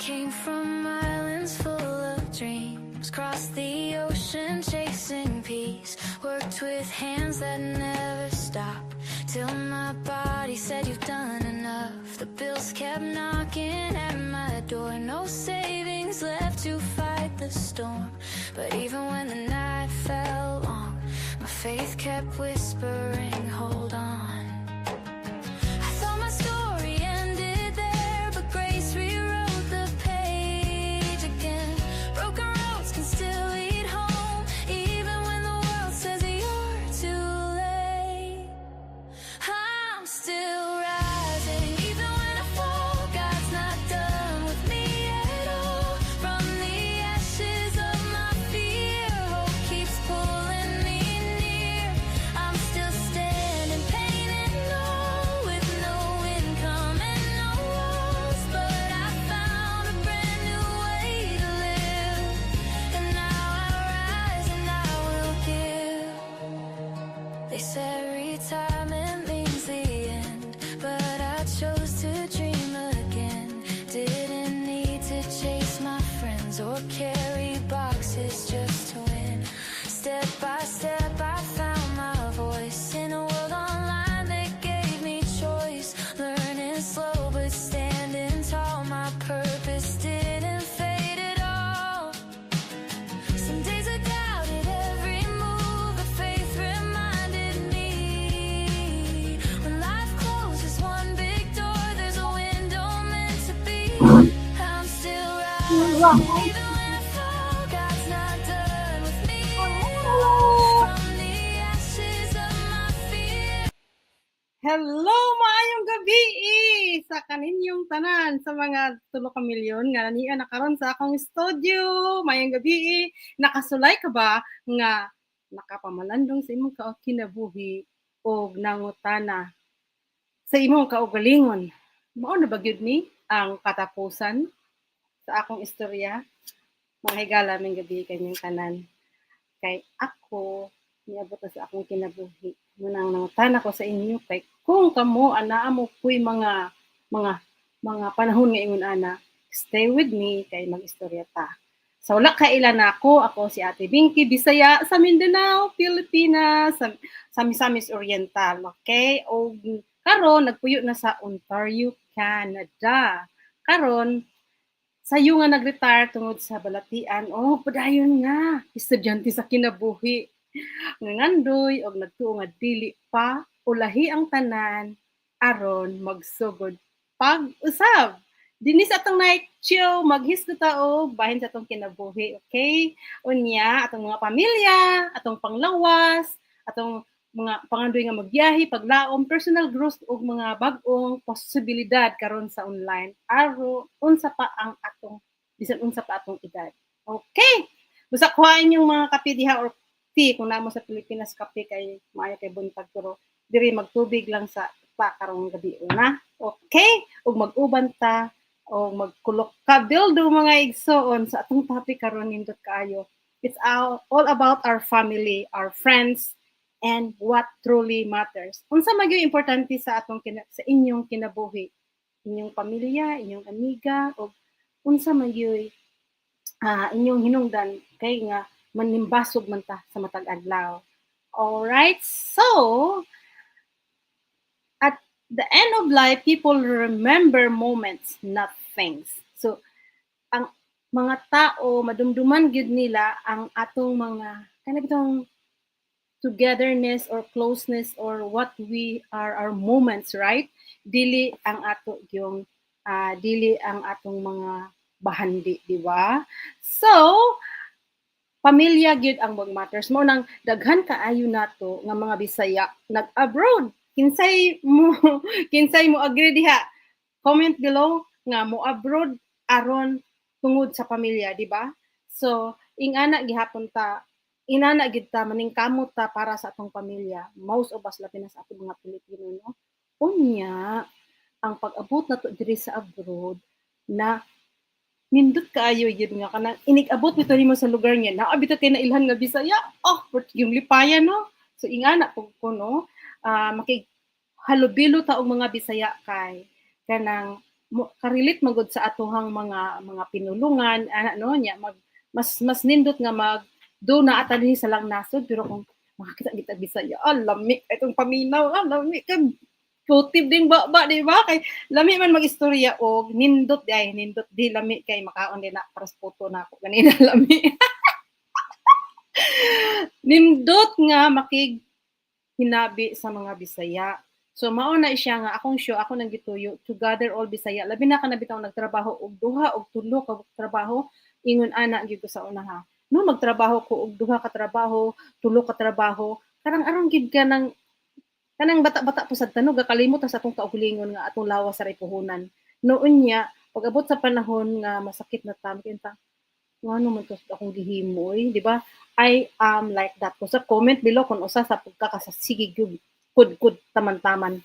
came from islands full of dreams, crossed the ocean chasing peace, worked with hands that never stop, till my body said you've done enough. The bills kept knocking at my door, no savings left to fight the storm. But even when the night fell long, my faith kept whispering, hold on. I thought my story ended there, but grace rewrote the page again. Broken roads can still lead home, even when the world says you're too late. I'm still rising, even when I fall. God's not done with me at all. From the ashes of my fear, hope keeps pulling me near. I'm still standing, pain and all, with no income and no walls. But I found a brand new way to live, and now I rise and I will give. They said retirement means the end, but I chose to dream again. Didn't need to chase my friends or carry boxes just to win. Step by step I found my voice in a world online that gave me choice. Learning slow but standing tall, my purpose didn't fade at all. Some days I doubted every move, but faith reminded me, when life closes one big door, there's a window meant to be. I'm still rising, even when I fall. God's not done with me at all. From the ashes of my fear. Hello, maayong gabi sa kaninyong tanan sa mga tulo ka milyon nga naniya na karon sa akong studio. Maayong gabi. Nakasulay ka ba nga nakapamalandong sa imong kinabuhi o nangutana sa imong kaugalingon? Mao na ba gyud ni ang katapusan sa akong istorya? Mga higala ming gabi kanyang tanan. Kay ako niabot na sa akong kinabuhi. Munang nangutana ko sa inyo kay kung kamo anaa mo puy mga panahon nga ingon ana, stay with me kay mag-istorya ta. So wala kailan ako si Ate Binky Bisaya sa Mindanao, Pilipinas, sa Misamis Oriental, okay? O karon nagpuyo na sa Ontario, Canada. Karon sayo nga nag-retire tungod sa balatian. Oh, padayon nga, estudyante sa kinabuhi. Ngandoy og nagtuo nga dili pa ulahi ang tanan aron magsugod pag-usab. Dinhi sa atong night chill, maghisgo ta og bahin sa atong kinabuhi, okay? Unya atong mga pamilya, atong panglawas, atong mga pangandoy nga magbiyahe, paglaom, personal growth ug mga bag-ong posibilidad karon sa online. Aro unsa pa ang atong bisan unsa pa atong edad. Okay. Busa kuhain yung mga kape diha or tea kung namo sa Pilipinas kape kay maayo kay buntag pero diri magtubig lang sa pa karong gabi na. Okay? Ug mag-uban ta o magkulok ka dildo mga igsoon sa atong topic karon nindot kaayo. It's all about our family, our friends, and what truly matters. Unsa man gyud importante sa atong sa inyong kinabuhi, inyong pamilya, inyong amiga o unsa man gyud inyong hinungdan kay nga manimbasog man ta sa matag adlaw. All right? So, at the end of life, people remember moments, not things. So, ang mga tao madumduman gyud nila ang atong mga kanang togetherness or closeness or what we are, our moments, right? Dili ang ato yung dili ang atong mga bahandi, di ba? So, pamilya gyud ang mag matters mo nang daghan kaayo nato nga mga Bisaya nag-abroad. Kinsay mo agree diha? Comment below nga mo abroad aron tungod sa pamilya, di ba? So, ingana gihapon ta inana gid ta maningkamot ta para sa atong pamilya. Most of us labi na sa atong mga Pilipino, no? Unya, ang pag-abot nato diri sa abroad na nindot kaayo yun nga kanang inig-abot bitaw nimo sa lugar niya. Naa bitaw kay nailhan nga Bisaya. Oh, yung lipayan no. So ingana pug ko no, makig halubilo ta og mga Bisaya kay kanang karelate magud sa atohang mga pinulungan ano nya mas nindot nga do na ata dinhi sa lang nasod pero kung makakita kita Bisaya lami itong paminaw lami kay motive ding ba di ba kay lami man magistorya og nindot di lami kay makaon din na para sa photo na ako ganina lami nindot nga makig hinabi sa mga Bisaya. So mao na siya nga akong show ako nang gituyo Together All Bisaya. Labi na ka na bitaw nagtrabaho og duha og tulo ka trabaho ingon ana gyud ko sa una ha. No magtrabaho ko og duha ka trabaho, tulo ka trabaho, karang aron gid ka nang kanang bata-bata pa sad tanog gakalimot sa atong kaugalingon nga atong lawas sa ripuhunan. Noon niya pag-abot sa panahon nga masakit na tam kinta ngano man to akong gihimo di ba? I am like that. Kung sa comment below kung usa sa pagkakasasige gyud kud taman-taman.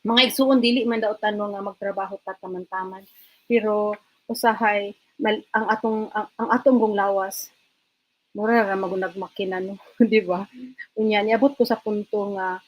Mga igsuon dili man daw tanong nga magtrabaho ta taman-taman. Pero usahay ang atong gong lawas mura ra magunag makina no, di ba? Unya niabot ko sa punto nga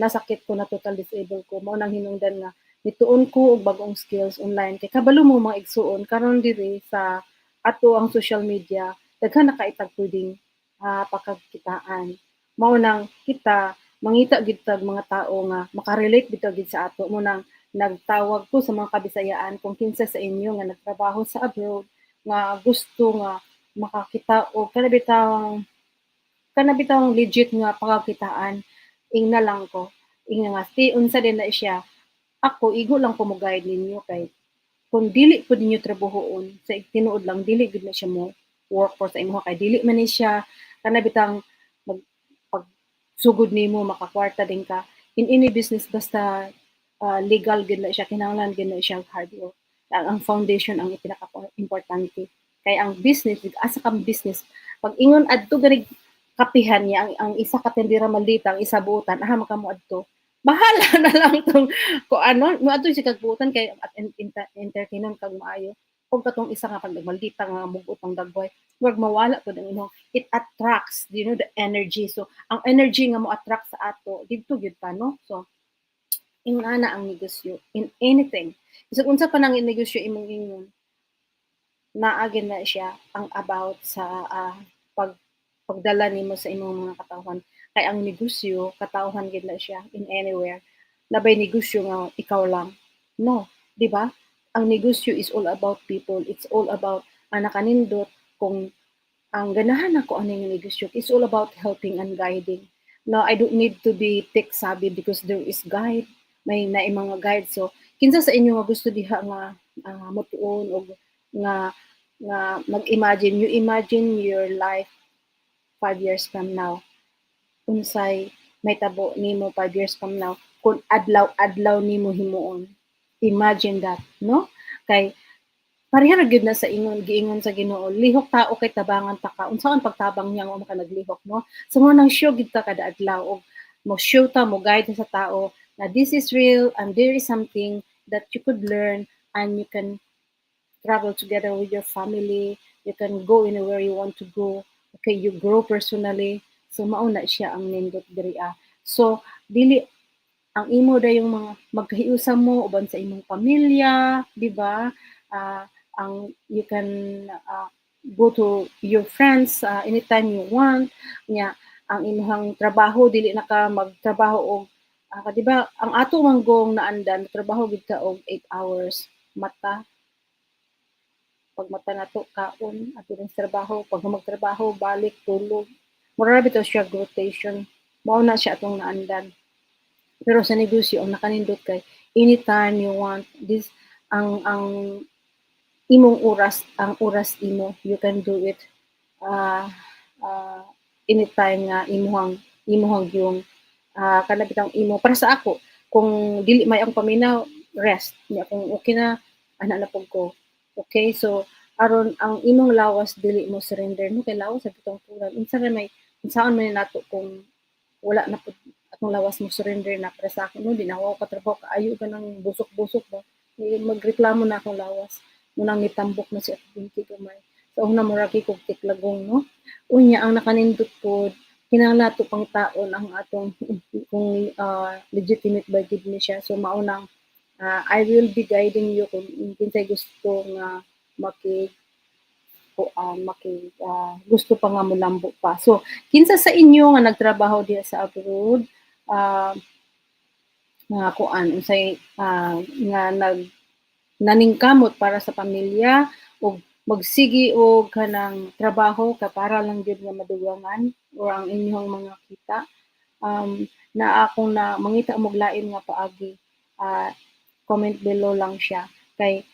nasakit ko na total disabled ko mao nang hinungdan nga nituon ko og bagong skills online kay kabalo mo mga igsuon karon diri sa ato ang social media daghan na kaitag pwedeng pakagkitaan mao nang kita mangita gid tag mga tao nga makarelate bitaw gid sa ato mo nang nagtawag ko sa mga kabisayaan kung kinsa sa inyo nga nagtrabaho sa abroad nga gusto nga makakita og kanabitang legit nga pakakitaan ingna lang ko ingna nga unsa din na siya ako igo lang ko mo guide ninyo kay kung dili pud ninyo trabahoon sa tinuod lang dili gud na siya mo work for sa imo kay dili man ni siya kanabitang pag sugod nimo makakwarta din ka in any business basta legal gid na siya kinahanglan gid na siya hard work ang foundation ang pinaka importante kay ang business asa kang business pag ingon adto gani kapihan niya ang isa ka tindera maldita ang isa buutan makamo adto bahala na lang tong ko ano mo adto si kagbuutan kay at entertainan kag maayo kung katong isa nga pag maldita nga mugot ang dagway wag mawala pud ang imong it attracts the energy so ang energy nga mo attract sa ato didto gyud pa no so ingana ang negosyo in anything isip unsa pa nang negosyo imong ingon naa gyud na siya ang about sa pagdala nimo sa imong mga katawhan kay ang negosyo katawhan gid na siya in anywhere labay negosyo nga ikaw lang no di ba ang negosyo is all about people it's all about nakanindot kung ang ganahan ako aning negosyo is all about helping and guiding no I don't need to be tech savvy because there is guide may na mga guide so kinsa sa inyo nga gusto diha nga motuon og nga mag-imagine you imagine your life 5 years from now unsay may tabo nimo 5 years from now kung adlaw-adlaw nimo himuon imagine that no kay pareha ra gyud na sa giingon sa Ginoo lihok tao kay tabangan ta ka unsa ang pagtabang niya nga maka naglihok no so mo nang show gid ta kada adlaw og mo show ta mo guide sa tao na this is real and there is something that you could learn and you can travel together with your family you can go anywhere you want to go okay you grow personally so mao na siya ang nindot diri so dili ang imo dayong mga magkahiusa mo uban sa imong pamilya di ba ang you can go to your friends anytime you want nya ang imong trabaho dili na ka magtrabaho og di ba ang ato manggong naandan trabaho gid ka og 8 hours mata pag mata nato kaon ato ning trabaho pag magtrabaho balik tulog mura bitaw siya rotation mao na siya atong naandan pero sa negosyo ang nakanindot kay anytime you want this ang imong oras ang oras imo you can do it anytime nga imuhang yung kana bitang imo para sa ako kung dili may ang paminaw rest nya kung okay na ana na pud ko okay so aron ang imong lawas dili mo surrender mo kay lawas sa bitong puran unsa may unsaon man nato kung wala na pud atong lawas mo surrender na para sa akin no di na ako katrabaho kaayo ka nang busok-busok ba magreklamo na akong lawas munang nitambok na si Atbinti gamay so una mo ra kog tiklagong no unya ang nakanindot pod kinahanglan nato pang taon ang atong kung legitimate ba gid ni siya so mao nang I will be guiding you kung kinsay gusto nga maki gusto pa nga molambo pa. So kinsa sa inyo nga nagtrabaho diha sa abroad, nga kuan unsay nga naningkamot para sa pamilya ug magsigi og kanang trabaho para lang gyud nga madugangan or ang inyong mga kita. Na akong na mangita og lain nga paagi, comment below lang siya kay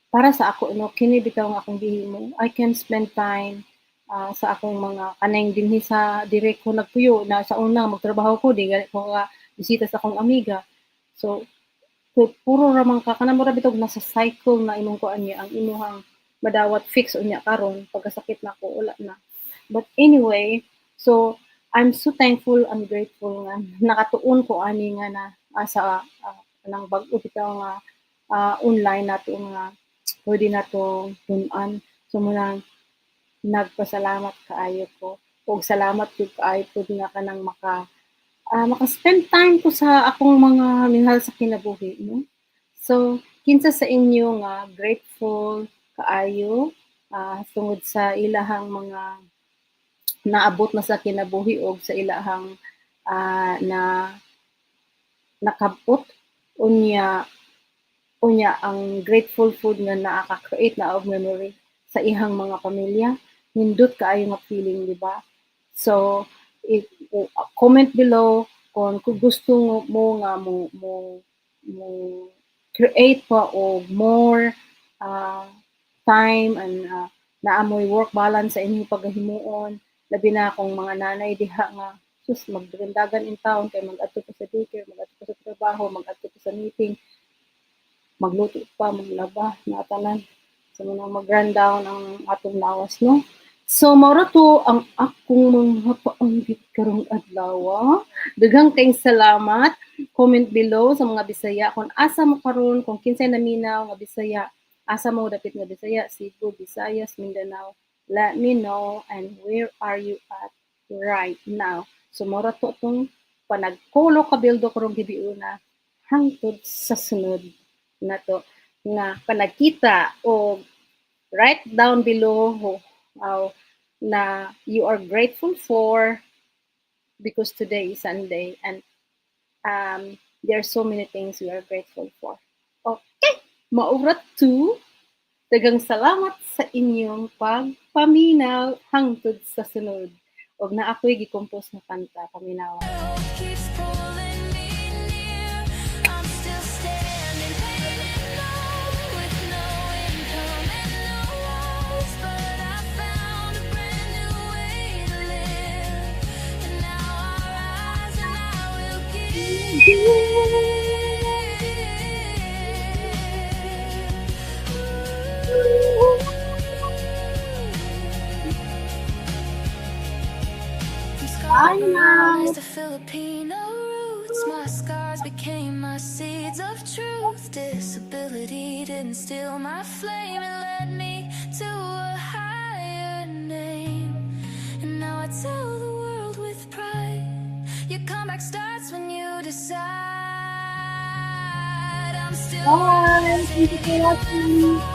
para sa ako no kini bitaw nga akong gihimo. I can spend time sa akong mga kanang dinhi sa dire ko nagpuyo na sa una magtrabaho ko di gali ko nga bisita sa akong amiga. So puro ra man ka kanang mura bitog nasa cycle na imong kuan niya ang imuhang madawat fix unya karon pagkasakit nako wala na. But anyway, so I'm so thankful and grateful nga nakatuon ko ani nga na sa nang bag-o bitaw nga online nato nga pwede nato tun-an. So muna nagpasalamat kaayo ko ug salamat jud kaayo pud nga kanang maka-spend time ko sa akong mga minahal sa kinabuhi, no? So, kinsa sa inyo nga grateful kaayo tungod sa ilahang mga naabot na sa kinabuhi o sa ilahang na nakabot unya ang grateful food nga nakaka-create na of memory sa ihang mga pamilya. Nindot kaayo nga feeling, di ba? So, comment below kung gusto mo nga mo create pa og more time and naamoy work balance sa inyong paghimuon labi na kung mga nanay diha nga sus magdagan in town kay mag-adto pa sa daycare, mag-adto pa sa trabaho, mag-adto pa sa meeting, magluto pa, maglaba, natanan. So muna mag-run down ang atong lawas, no? So, maura to ang akong mga paanggit karong adlaw. Daghang kayong salamat. Comment below sa mga Bisaya kung asa mo karon, kung kinsay naminaw nga Bisaya, asa mo dapit nga Bisaya, Cebu, Visayas, Mindanao. Let me know and where are you at right now. So, maura to itong panagkulo kabildo karong gibiuna hangtod sa sunod na to nga panagkita o write down below na you are grateful for because today is Sunday and there are so many things we are grateful for. Okay, maurat to. Daghang salamat sa inyong pagpaminaw hangtod sa sunod. Og na ako'y gi-compose na kanta paminaw. Keeps pulling me near. I'm still standing, painted gold with no income and no walls. But I found a brand new way to live. And now I rise and I will Scarborough is the Filipino roots. My scars became my seeds of truth. Disability didn't steal my flame. It led me to a higher name. And now I tell the world with pride, your comeback starts when you decide. I'm still rising and I'm falling.